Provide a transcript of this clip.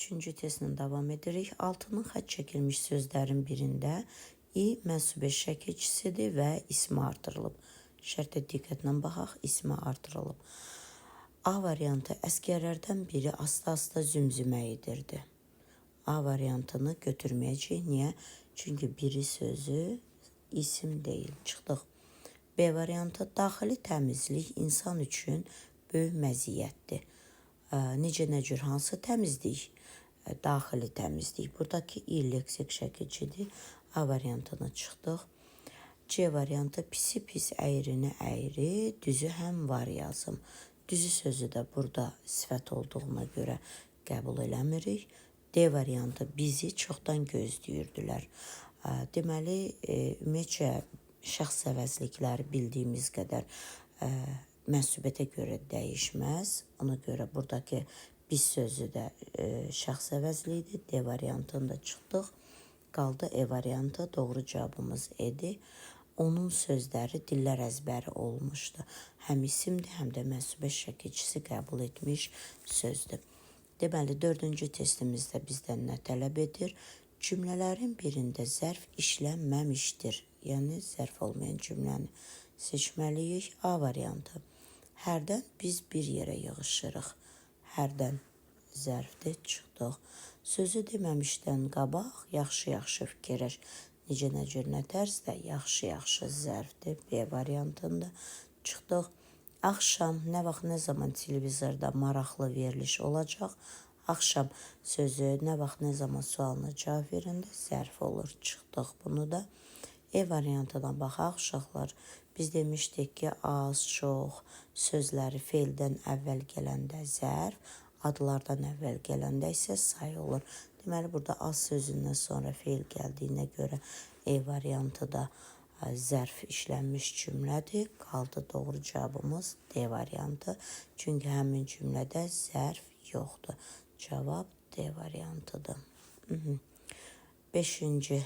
Üçüncü testlə davam edirik. Altının xətt çəkilmiş sözlərin birində i mənsub eş şəkilçisidir və ismi artırılıb. Şərtə diqqətlə baxaq, ismi artırılıb. A variantı əsgərlərdən biri asta-asta zümzümə edirdi. A variantını götürməyəcəyik. Niyə? Çünki biri sözü isim deyil. Çıxdıq. B variantı daxili təmizlik insan üçün böyük məziyyətdir. Necə nə cür hansı təmizlik? Daxili təmizlik. Buradakı i leksik şəkilçidir. A variantını çıxdıq. C variantı pisi pis əyrini əyri, düzü həm var yazım. Düzü sözü də burada sifət olduğuna görə qəbul eləmirik. D variantı bizi çoxdan gözləyirdilər. Deməli, ümumiyyətcə şəxs əvəzlikləri bildiyimiz qədər mənsubətə görə dəyişməz. Ona görə buradakı biz sözü də şəxs əvəzliyidir. D variantını da çıxdıq. Qaldı E variantı. Doğru cavabımız E-dir. Onun sözləri dillər əzbəri olmuşdu. Həm isimdir, həm də mənsub eş şəkilçisi qəbul etmiş sözdür. Deməli, dördüncü testimizdə bizdən nə tələb edir? Cümlələrin birində zərf işlənməmişdir. Yəni, zərf olmayan cümləni seçməliyik. A variantı. Hərdən biz bir yerə yığışırıq. Hərdən zərfdir, çıxdıq. Sözü deməmişdən qabaq, yaxşı-yaxşı fikirləş. Necə nə cür nə tərzdə yaxşı-yaxşı zərfdir. B variantında çıxdıq. Axşam, nə vaxt, nə zaman televizorda maraqlı veriliş olacaq? Axşam sözü nə vaxt, nə zaman sualına cavab verəndə zərf olur. Çıxdıq bunu da. E variantına baxaq, uşaqlar. Biz demişdik ki, az, çox sözləri feildən əvvəl gələndə zərf, adlardan əvvəl gələndə isə say olur. Deməli, burada az sözündən sonra feil gəldiyinə görə E variantı da zərf işlənmiş cümlədir. Qaldı doğru cavabımız D variantı. Çünki həmin cümlədə zərf yoxdur. Cavab D variantıdır. Beşinci